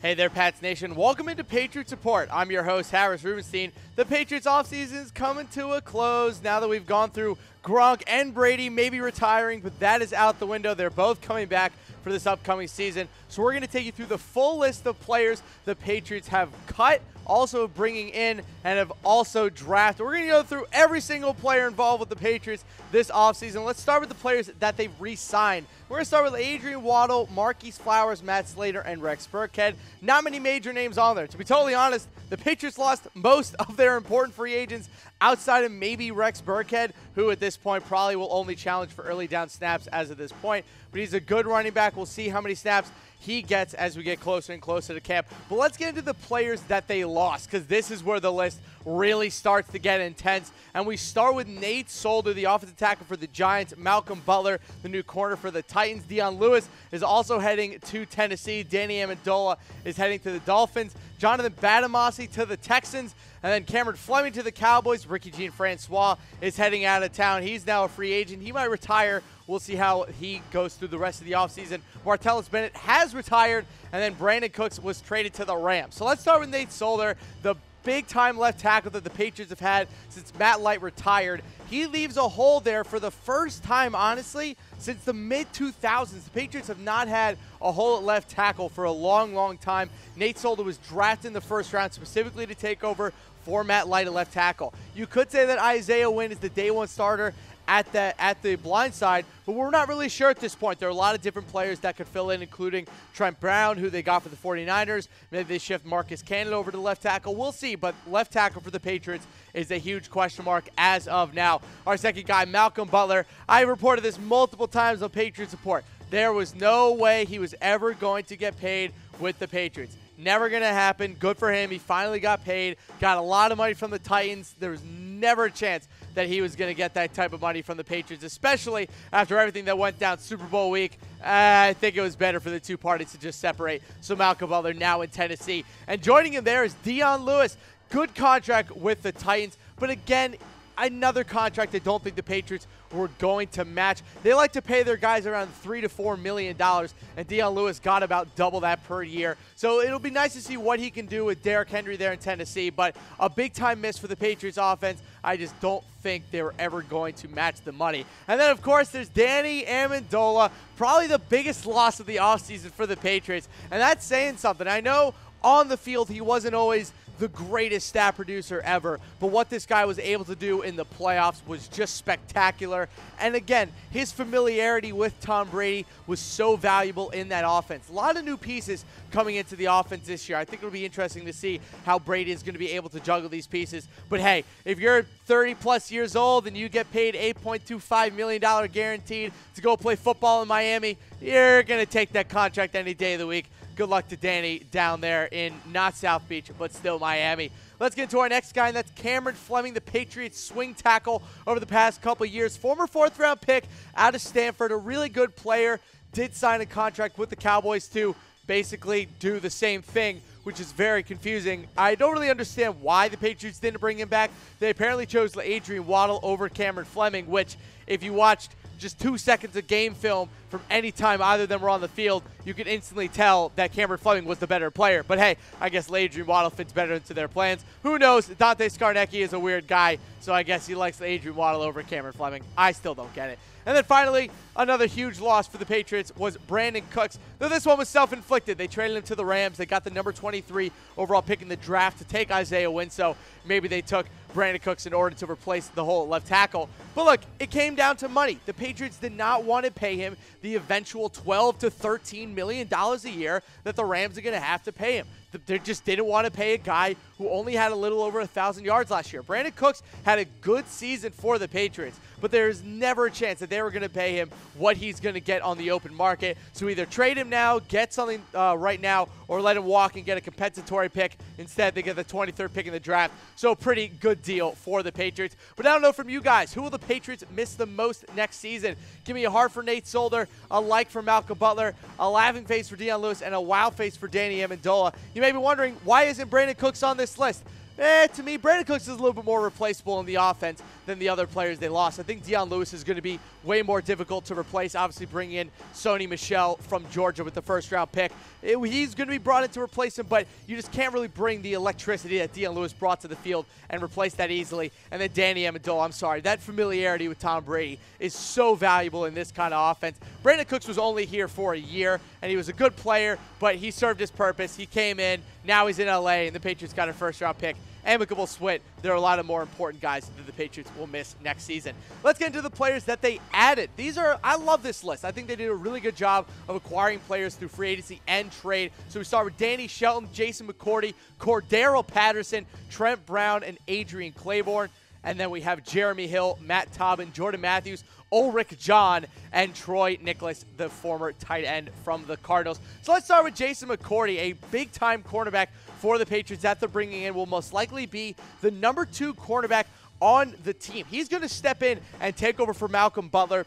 Hey there, Pats Nation. Welcome into Patriots Report. I'm your host, Harris Rubenstein. The Patriots offseason is coming to a close now that we've gone through Gronk and Brady maybe retiring, but that is out the window. They're both coming back for this upcoming season. So we're going to take you through the full list of players the Patriots have cut, also bringing in, and have also drafted. We're going to go through every single player involved with the Patriots this offseason. Let's start with the players that they've re-signed. We're going to start with Adrian Waddle, Marquise Flowers, Matt Slater, and Rex Burkhead. Not many major names on there. To be totally honest, the Patriots lost most of their important free agents outside of maybe Rex Burkhead, who at this point probably will only challenge for early down snaps as of this point. But he's a good running back. We'll see how many snaps he gets as we get closer and closer to camp. But let's get into the players that they lost, because this is where the list really starts to get intense. And we start with Nate Solder, the offensive tackle for the Giants, Malcolm Butler, the new corner for the Titans. Dion Lewis is also heading to Tennessee. Danny Amendola is heading to the Dolphins. Jonathan Bademosi to the Texans. And then Cameron Fleming to the Cowboys. Ricky Jean-Francois is heading out of town. He's now a free agent. He might retire. We'll see how he goes through the rest of the offseason. Martellus Bennett has retired, and then Brandin Cooks was traded to the Rams. So let's start with Nate Solder, the big-time left tackle that the Patriots have had since Matt Light retired. He leaves a hole there for the first time, honestly, since the mid-2000s. The Patriots have not had a hole at left tackle for a long, long time. Nate Solder was drafted in the first round specifically to take over for Matt Light at left tackle. You could say that Isaiah Wynn is the day one starter at the blind side, but we're not really sure at this point. There are a lot of different players that could fill in, including Trent Brown, who they got for the 49ers. Maybe they shift Marcus Cannon over to left tackle. We'll see, but left tackle for the Patriots is a huge question mark as of now. Our second guy, Malcolm Butler. I reported this multiple times on Patriots Report. There was no way he was ever going to get paid with the Patriots. Never going to happen. Good for him. He finally got paid. Got a lot of money from the Titans. There was never a chance that he was going to get that type of money from the Patriots, especially after everything that went down Super Bowl week. I think it was better for the two parties to just separate. So Malcolm Butler now in Tennessee. And joining him there is Dion Lewis. Good contract with the Titans. But again, another contract I don't think the Patriots were going to match. They like to pay their guys around $3 to $4 million, and Dion Lewis got about double that per year. So it'll be nice to see what he can do with Derrick Henry there in Tennessee, but a big-time miss for the Patriots offense. I just don't think they were ever going to match the money. And then, of course, there's Danny Amendola, probably the biggest loss of the offseason for the Patriots, and that's saying something. I know on the field he wasn't always the greatest stat producer ever, but what this guy was able to do in the playoffs was just spectacular. And again, his familiarity with Tom Brady was so valuable in that offense. A lot of new pieces coming into the offense this year. I think it'll be interesting to see how Brady is going to be able to juggle these pieces. But hey, if you're 30-plus years old and you get paid $8.25 million guaranteed to go play football in Miami, you're going to take that contract any day of the week. Good luck to Danny down there in not South Beach, but still Miami. Let's get into our next guy, and that's Cameron Fleming, the Patriots swing tackle over the past couple of years. Former fourth-round pick out of Stanford, a really good player. Did sign a contract with the Cowboys to basically do the same thing, which is very confusing. I don't really understand why the Patriots didn't bring him back. They apparently chose Adrian Waddle over Cameron Fleming, which if you watched just 2 seconds of game film from any time either of them were on the field, you could instantly tell that Cameron Fleming was the better player. But hey, I guess Adrian Waddle fits better into their plans. Who knows? Dante Scarnecchia is a weird guy, so I guess he likes Adrian Waddle over Cameron Fleming. I still don't get it. And then finally, another huge loss for the Patriots was Brandin Cooks. Though this one was self-inflicted. They traded him to the Rams. They got the number 23 overall pick in the draft to take Isaiah Wynn, so maybe they took Brandin Cooks in order to replace the hole at left tackle. But look, it came down to money. The Patriots did not want to pay him the eventual $12 to $13 million a year that the Rams are going to have to pay him. They just didn't want to pay a guy who only had a little over 1,000 yards last year. Brandin Cooks had a good season for the Patriots, but there's never a chance that they were going to pay him what he's going to get on the open market. So either trade him now, get something right now, or let him walk and get a compensatory pick. Instead, they get the 23rd pick in the draft. So pretty good deal for the Patriots. But I don't know from you guys, who will the Patriots miss the most next season? Give me a heart for Nate Solder, a like for Malcolm Butler, a laughing face for Dion Lewis, and a wow face for Danny Amendola. You may be wondering, why isn't Brandin Cooks on this list? To me, Brandin Cooks is a little bit more replaceable in the offense than the other players they lost. I think Dion Lewis is going to be way more difficult to replace. Obviously, bringing in Sony Michel from Georgia with the first-round pick. He's going to be brought in to replace him, but you just can't really bring the electricity that Dion Lewis brought to the field and replace that easily. And then Danny Amendola, I'm sorry, that familiarity with Tom Brady is so valuable in this kind of offense. Brandin Cooks was only here for a year, and he was a good player, but he served his purpose. He came in, now he's in LA, and the Patriots got a first-round pick. Amicable split. There are a lot of more important guys that the Patriots will miss next season. Let's get into the players that they added. I love this list. I think they did a really good job of acquiring players through free agency and trade. So we start with Danny Shelton, Jason McCourty, Cordarrelle Patterson, Trent Brown, and Adrian Clayborn. And then we have Jeremy Hill, Matt Tobin, Jordan Matthews, Ulrick John, and Troy NIklas, the former tight end from the Cardinals. So let's start with Jason McCourty, a big-time cornerback for the Patriots that they're bringing in. Will most likely be the number 2 cornerback on the team. He's going to step in and take over for Malcolm Butler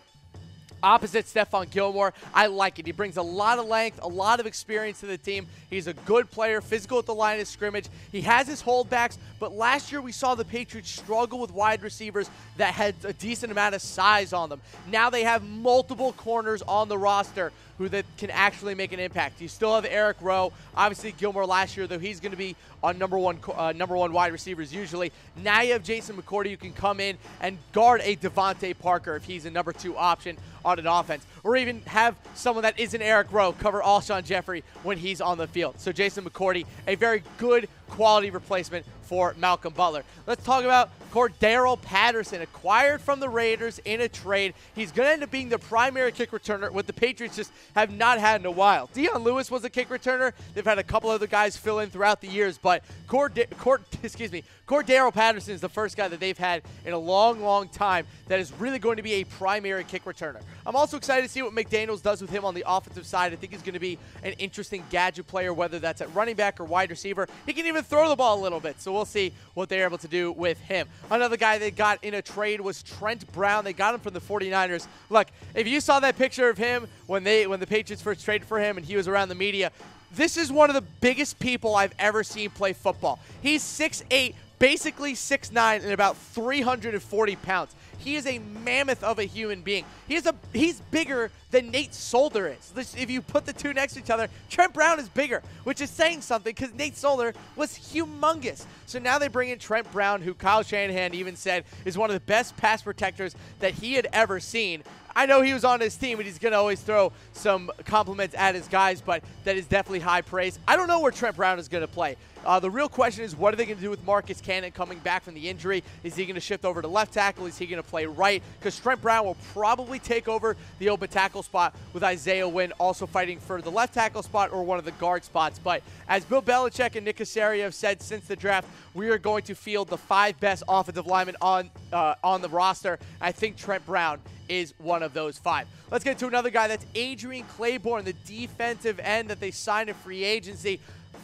opposite Stephon Gilmore. I like it. He brings a lot of length, a lot of experience to the team. He's a good player, physical at the line of scrimmage. He has his holdbacks, but last year we saw the Patriots struggle with wide receivers that had a decent amount of size on them. Now they have multiple corners on the roster who that can actually make an impact. You still have Eric Rowe. Obviously Gilmore last year, though he's going to be on number one wide receivers usually. Now you have Jason McCourty who can come in and guard a Devontae Parker if he's a number 2 option on an offense. Or even have someone that isn't Eric Rowe cover Alshon Jeffrey when he's on the field. So Jason McCourty, a very good quality replacement for Malcolm Butler. Let's talk about Cordarrelle Patterson, acquired from the Raiders in a trade. He's going to end up being the primary kick returner, what the Patriots just have not had in a while. Dion Lewis was a kick returner. They've had a couple other guys fill in throughout the years, but Cordarrelle Patterson is the first guy that they've had in a long, long time that is really going to be a primary kick returner. I'm also excited to see what McDaniels does with him on the offensive side. I think he's going to be an interesting gadget player, whether that's at running back or wide receiver. He can even throw the ball a little bit, so we'll see what they're able to do with him. Another guy they got in a trade was Trent Brown. They got him from the 49ers. Look, if you saw that picture of him when the Patriots first traded for him and he was around the media, this is one of the biggest people I've ever seen play football. He's 6'8", basically 6'9", and about 340 pounds. He is a mammoth of a human being. He's bigger than Nate Solder is. If you put the two next to each other, Trent Brown is bigger, which is saying something because Nate Solder was humongous. So now they bring in Trent Brown, who Kyle Shanahan even said is one of the best pass protectors that he had ever seen. I know he was on his team, and he's going to always throw some compliments at his guys, but that is definitely high praise. I don't know where Trent Brown is going to play. The real question is, what are they going to do with Marcus Cannon coming back from the injury? Is he going to shift over to left tackle? Is he going to play right? Because Trent Brown will probably take over the open tackle spot with Isaiah Wynn also fighting for the left tackle spot or one of the guard spots. But as Bill Belichick and Nick Caserio have said since the draft, we are going to field the 5 best offensive linemen on the roster. I think Trent Brown is one of those 5. Let's get to another guy. That's Adrian Clayborn, the defensive end that they signed in free agency.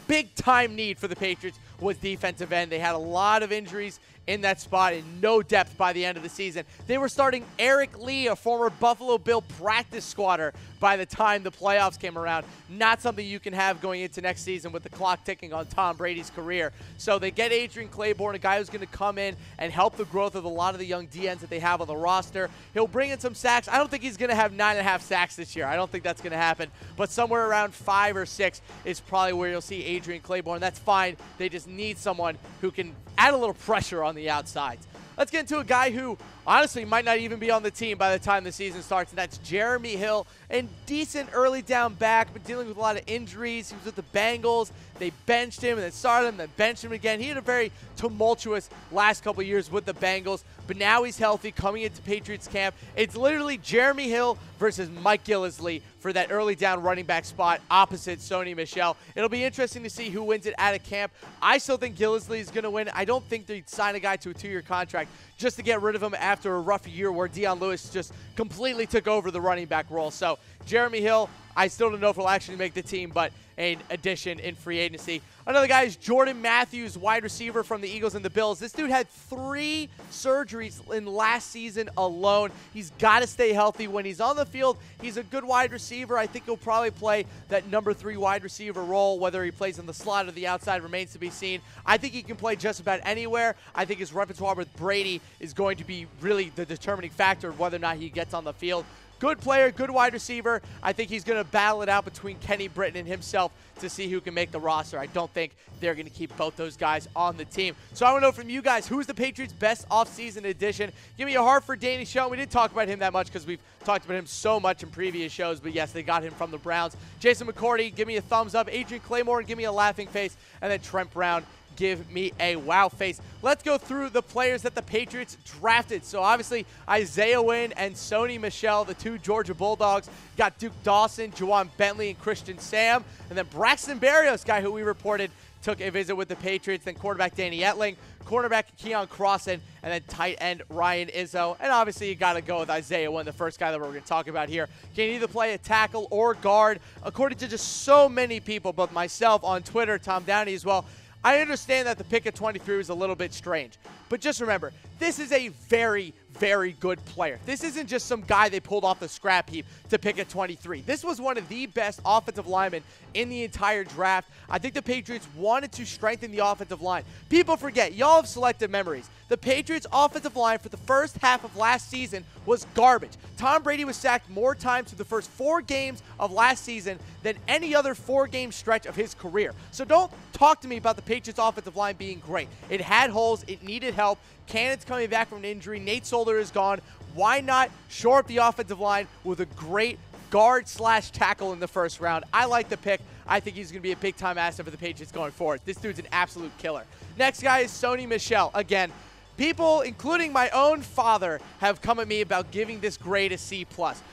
Big time need for the Patriots was defensive end. They had a lot of injuries in that spot and no depth by the end of the season. They were starting Eric Lee, a former Buffalo Bill practice squatter, by the time the playoffs came around. Not something you can have going into next season with the clock ticking on Tom Brady's career. So they get Adrian Clayborn, a guy who's going to come in and help the growth of a lot of the young DNs that they have on the roster. He'll bring in some sacks. I don't think he's going to have 9.5 sacks this year. I don't think that's going to happen. But somewhere around 5 or 6 is probably where you'll see Adrian Clayborn. That's fine. They just need someone who can add a little pressure on the outsides. Let's get into a guy who honestly might not even be on the team by the time the season starts, and that's Jeremy Hill. And decent early down back, but dealing with a lot of injuries. He was with the Bengals. They benched him and then started him, then benched him again. He had a very tumultuous last couple years with the Bengals, but now he's healthy coming into Patriots camp. It's literally Jeremy Hill versus Mike Gillislee for that early down running back spot opposite Sony Michel. It'll be interesting to see who wins it out of camp. I still think Gillislee is going to win. I don't think they'd sign a guy to a 2-year contract just to get rid of him after a rough year where Dion Lewis just completely took over the running back role. So Jeremy Hill, I still don't know if he'll actually make the team, but an addition in free agency. Another guy is Jordan Matthews, wide receiver from the Eagles and the Bills. This dude had 3 surgeries in last season alone. He's got to stay healthy. When he's on the field, he's a good wide receiver. I think he'll probably play that number 3 wide receiver role. Whether he plays in the slot or the outside remains to be seen. I think he can play just about anywhere. I think his repertoire with Brady is going to be really the determining factor of whether or not he gets on the field. Good player, good wide receiver. I think he's going to battle it out between Kenny Britton and himself to see who can make the roster. I don't think they're going to keep both those guys on the team. So I want to know from you guys, who's the Patriots' best offseason addition? Give me a heart for Danny Shelton. We didn't talk about him that much because we've talked about him so much in previous shows, but yes, they got him from the Browns. Jason McCourty, give me a thumbs up. Adrian Clayborn, give me a laughing face. And then Trent Brown, give me a wow face. Let's go through the players that the Patriots drafted. So obviously Isaiah Wynn and Sony Michel, the 2 Georgia Bulldogs. Got Duke Dawson, Juwan Bentley, and Christian Sam. And then Braxton Berrios, guy who we reported took a visit with the Patriots. Then quarterback Danny Etling, cornerback Keon Crossan, and then tight end Ryan Izzo. And obviously you got to go with Isaiah Wynn, the first guy that we're going to talk about here. Can either play a tackle or guard. According to just so many people, both myself on Twitter, Tom Downey as well, I understand that the pick at 23 was a little bit strange, but just remember, this is a very, very good player. This isn't just some guy they pulled off the scrap heap to pick at 23. This was one of the best offensive linemen in the entire draft. I think the Patriots wanted to strengthen the offensive line. People forget, y'all have selective memories. The Patriots' offensive line for the first half of last season was garbage. Tom Brady was sacked more times through the first 4 games of last season than any other 4-game stretch of his career. So don't talk to me about the Patriots' offensive line being great. It had holes. It needed help. Cannon's coming back from an injury. Nate Solder is gone. Why not shore up the offensive line with a great guard/tackle in the first round? I like the pick. I think he's going to be a big-time asset for the Patriots going forward. This dude's an absolute killer. Next guy is Sony Michel. Again, people, including my own father, have come at me about giving this grade a C+,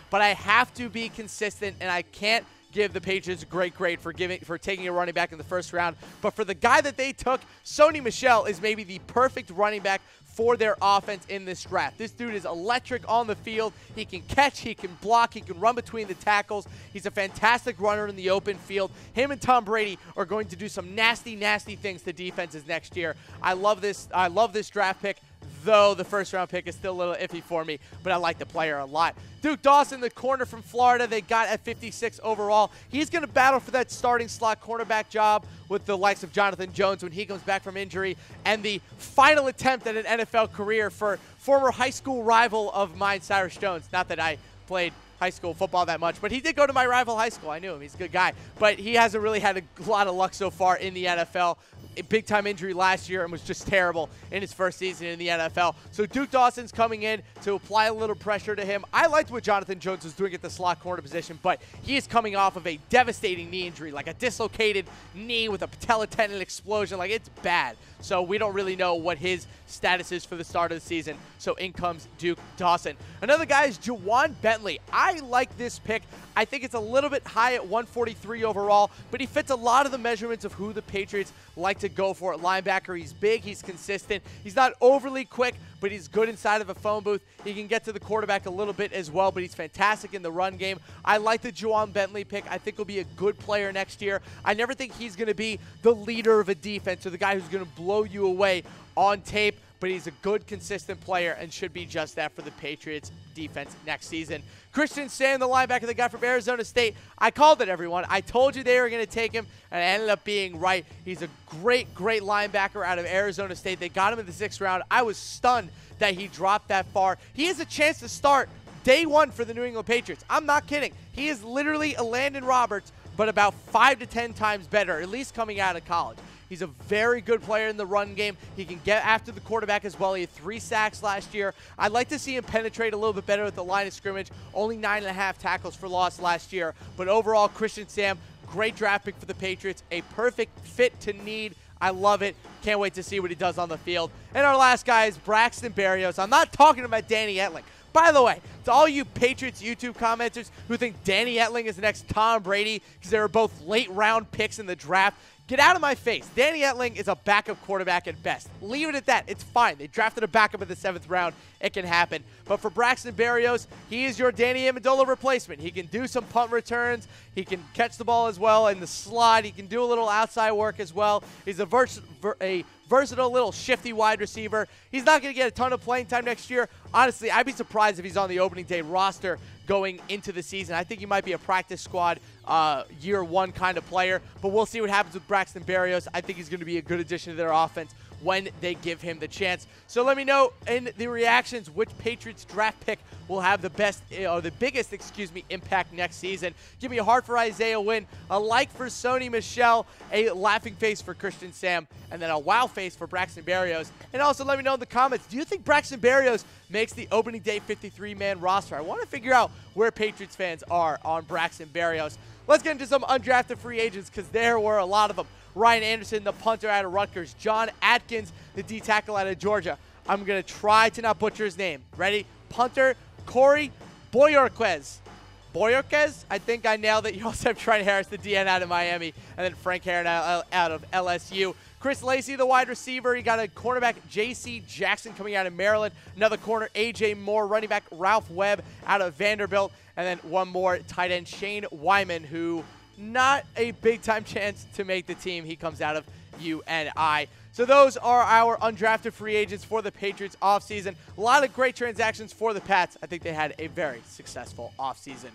but I have to be consistent, and I can't give the Patriots a great grade for taking a running back in the first round. But for the guy that they took, Sony Michel is maybe the perfect running back for their offense in this draft. This dude is electric on the field. He can catch, he can block, he can run between the tackles. He's a fantastic runner in the open field. Him and Tom Brady are going to do some nasty, nasty things to defenses next year. I love this draft pick, though the first-round pick is still a little iffy for me, but I like the player a lot. Duke Dawson, the corner from Florida, they got at 56 overall. He's going to battle for that starting slot cornerback job with the likes of Jonathan Jones when he comes back from injury, and the final attempt at an NFL career for former high school rival of mine, Cyrus Jones. Not that I played high school football that much, but he did go to my rival high school. I knew him. He's a good guy, but he hasn't really had a lot of luck so far in the NFL. A big-time injury last year and was just terrible in his first season in the NFL. So Duke Dawson's coming in to apply a little pressure to him. I liked what Jonathan Jones was doing at the slot corner position, but he is coming off of a devastating knee injury, like a dislocated knee with a patella tendon explosion. Like, it's bad. So we don't really know what his status is for the start of the season. So in comes Duke Dawson. Another guy is Juwan Bentley. I like this pick. I think it's a little bit high at 143 overall, but he fits a lot of the measurements of who the Patriots like to go for at linebacker. He's big, he's consistent, he's not overly quick, but he's good inside of a phone booth. He can get to the quarterback a little bit as well, but he's fantastic in the run game. I like the Juwan Bentley pick. I think he'll be a good player next year. I never think he's going to be the leader of a defense or the guy who's going to blow you away on tape, but he's a good, consistent player and should be just that for the Patriots defense next season. Christian Sam, the linebacker, the guy from Arizona State. I called it, everyone. I told you they were going to take him, and I ended up being right. He's a great, great linebacker out of Arizona State. They got him in the 6th round. I was stunned that he dropped that far. He has a chance to start day 1 for the New England Patriots. I'm not kidding. He is literally a Landon Roberts, but about 5 to 10 times better, at least coming out of college. He's a very good player in the run game. He can get after the quarterback as well. He had 3 sacks last year. I'd like to see him penetrate a little bit better at the line of scrimmage. Only 9.5 tackles for loss last year. But overall, Christian Sam, great draft pick for the Patriots. A perfect fit to need. I love it. Can't wait to see what he does on the field. And our last guy is Braxton Berrios. I'm not talking about Danny Etling. By the way, to all you Patriots YouTube commenters who think Danny Etling is the next Tom Brady because they were both late-round picks in the draft, Get out of my face. Danny Etling is a backup quarterback at best. Leave it at that. It's fine. They drafted a backup in the 7th round. It can happen. But for Braxton Berrios, he is your Danny Amendola replacement. He can do some punt returns. He can catch the ball as well in the slot. He can do a little outside work as well. He's a versatile little shifty wide receiver. He's not going to get a ton of playing time next year. Honestly, I'd be surprised if he's on the opening day roster going into the season. I think he might be a practice squad year 1 kind of player, but we'll see what happens with Braxton Berrios. I think he's going to be a good addition to their offense when they give him the chance. So let me know in the reactions which Patriots draft pick will have the best, or the biggest, impact next season. Give me a heart for Isaiah Wynn, a like for Sony Michel, a laughing face for Christian Sam, and then a wow face for Braxton Berrios. And also let me know in the comments, do you think Braxton Berrios makes the opening day 53-man roster? I want to figure out where Patriots fans are on Braxton Berrios. Let's get into some undrafted free agents because there were a lot of them. Ryan Anderson, the punter out of Rutgers. John Atkins, the D-tackle out of Georgia. I'm going to try to not butcher his name. Ready? Punter Corey Boyorquez. Boyorquez? I think I nailed it. You also have Trent Harris, the DN out of Miami, and then Frank Heron out of LSU. Chris Lacey, the wide receiver. You got a cornerback, J.C. Jackson, coming out of Maryland. Another corner, A.J. Moore. Running back, Ralph Webb out of Vanderbilt. And then one more tight end, Shane Wyman, who not a big-time chance to make the team. He comes out of UNI. So those are our undrafted free agents for the Patriots offseason. A lot of great transactions for the Pats. I think they had a very successful offseason.